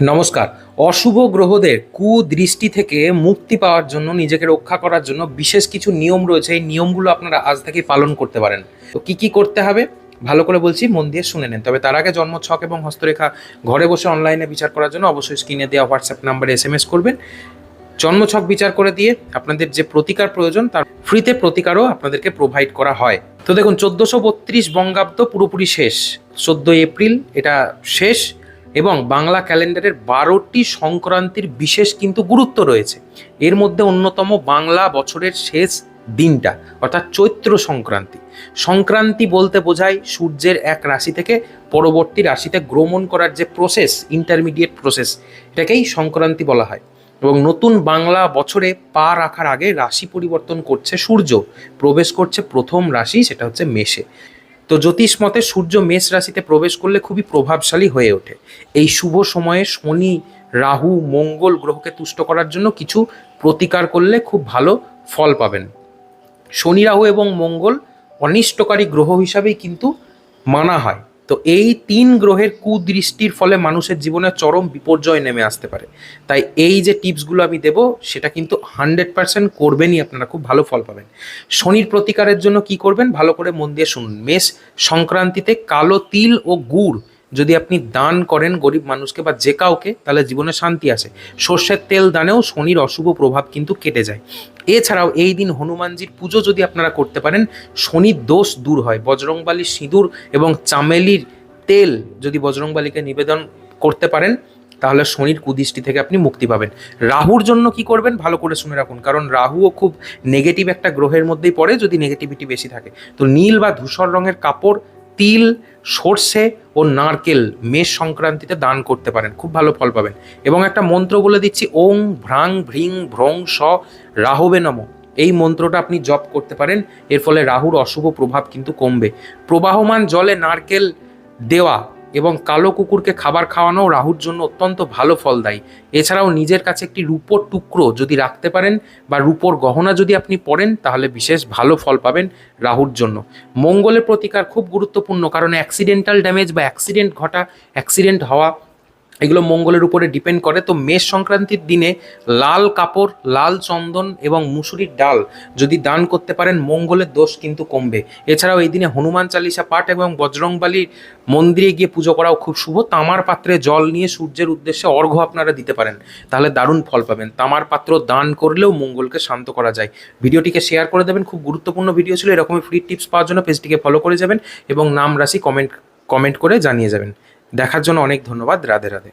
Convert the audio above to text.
নমস্কার। অশুভ গ্রহদের কুদৃষ্টি থেকে মুক্তি পাওয়ার জন্য, নিজেকে রক্ষা করার জন্য বিশেষ কিছু নিয়ম রয়েছে। এই নিয়মগুলো আপনারা আজ থেকে পালন করতে পারেন। তো কি কি করতে হবে ভালো করে বলছি, মন দিয়ে শুনে নেন। তবে তার আগে জন্ম ছক এবং হস্তরেখা ঘরে বসে অনলাইনে বিচার করার জন্য অবশ্যই স্ক্রিনে দেওয়া হোয়াটসঅ্যাপ নাম্বারে SMS করবেন। জন্মছক বিচার করে দিয়ে আপনাদের যে প্রতিকার প্রয়োজন তার ফ্রিতে প্রতিকারও আপনাদেরকে প্রোভাইড করা হয়। তো দেখুন, 1432 বঙ্গাব্দ পুরোপুরি শেষ, 14 এপ্রিল এটা শেষ, এবং বাংলা ক্যালেন্ডারের 12টি সংক্রান্তির বিশেষ কিন্তু গুরুত্ব রয়েছে। এর মধ্যে অন্যতম বাংলা বছরের শেষ দিনটা, অর্থাৎ চৈত্র সংক্রান্তি। সংক্রান্তি বলতে বোঝায় সূর্যের এক রাশি থেকে পরবর্তী রাশিতে গ্রমণ করার যে প্রসেস, ইন্টারমিডিয়েট প্রসেস, এটাকেই সংক্রান্তি বলা হয়। এবং নতুন বাংলা বছরে পা রাখার আগে রাশি পরিবর্তন করছে সূর্য, প্রবেশ করছে প্রথম রাশি, সেটা হচ্ছে মেষে। তো জ্যোতিষ মতে সূর্য মেষ রাশিতে প্রবেশ করলে খুবই প্রভাবশালী হয়ে ওঠে। এই শুভ সময়ে শনি, রাহু, মঙ্গল গ্রহকে তুষ্ট করার জন্য কিছু প্রতিকার করলে খুব ভালো ফল পাবেন। শনি, রাহু এবং মঙ্গল অনিষ্টকারী গ্রহ হিসাবেই কিন্তু মানা হয়। তো এই তিন গ্রহের কুদৃষ্টির ফলে মানুষের জীবনে চরম বিপর্যয় নেমে আসতে পারে। তাই এই যে টিপসগুলো আমি দেব সেটা কিন্তু 100% করবেনই, আপনারা খুব ভালো ফল পাবেন। শনির প্রতিকারের জন্য কি করবেন ভালো করে মন দিয়ে শুনুন। মেষ সংক্রান্তিতে কালো তিল ও গুড় যদি আপনি দান করেন গরিব মানুষকে বা যে কাউকে, তাহলে জীবনে শান্তি আসে। সর্ষের তেল দানেও শনির অশুভ প্রভাব কিন্তু কেটে যায়। এছাড়াও এই দিন হনুমানজির পুজো যদি আপনারা করতে পারেন, শনির দোষ দূর হয়। বজরংবলীর সিঁদুর এবং চামেলির তেল যদি বজরংবলীকে নিবেদন করতে পারেন, তাহলে শনির কুদৃষ্টি থেকে আপনি মুক্তি পাবেন। রাহুর জন্য কি করবেন ভালো করে শুনে রাখুন, কারণ রাহুও খুব নেগেটিভ একটা গ্রহের মধ্যেই পড়ে যদি নেগেটিভিটি বেশি থাকে। তো নীল বা ধূসর রঙের কাপড়, তিল, সর্ষে ও নারকেল মেষ সংক্রান্তিতে দান করতে পারেন, খুব ভালো ফল পাবেন। এবং একটা মন্ত্র বলে দিচ্ছি, ওং ভ্রাং ভ্রিং ভ্রং স রাহবে নমঃ। এই মন্ত্রটা আপনি জপ করতে পারেন, এর ফলে রাহুর অশুভ প্রভাব কিন্তু কমবে। প্রবাহমান জলে নারকেল দেওয়া এবং কালো কুকুরকে খাবার খাওয়ানো রাহুর জন্য অত্যন্ত ভালো ফলদায়ী। এছাড়াও নিজের কাছে একটি রূপোর টুকরো যদি রাখতে পারেন বা রূপোর গহনা যদি আপনি পরেন, তাহলে বিশেষ ভালো ফল পাবেন রাহুর জন্য। মঙ্গলের প্রতিকার খুব গুরুত্বপূর্ণ, কারণ অ্যাক্সিডেন্টাল ড্যামেজ বা অ্যাক্সিডেন্ট হওয়া এগুলো মঙ্গলের উপরে ডিপেন্ড করে। তো মেষ সংক্রান্তির দিনে লাল কাপড়, লাল চন্দন এবং মুসুরির ডাল যদি দান করতে পারেন, মঙ্গলের দোষ কিন্তু কমবে। এছাড়াও এই দিনে হনুমান চালিসা পাঠ এবং বজরংবলীর মন্দিরে গিয়ে পুজো করাও খুব শুভ। তামার পাত্রে জল নিয়ে সূর্যের উদ্দেশ্যে অর্ঘ্য আপনারা দিতে পারেন, তাহলে দারুণ ফল পাবেন। তামার পাত্র দান করলেও মঙ্গলকে শান্ত করা যায়। ভিডিওটিকে শেয়ার করে দেবেন, খুব গুরুত্বপূর্ণ ভিডিও ছিল। এরকমই ফ্রি টিপস পাওয়ার জন্য পেজটিকে ফলো করে যাবেন এবং নাম রাশি কমেন্ট করে জানিয়ে যাবেন। দেখার জন্য অনেক ধন্যবাদ। রাধে রাধে।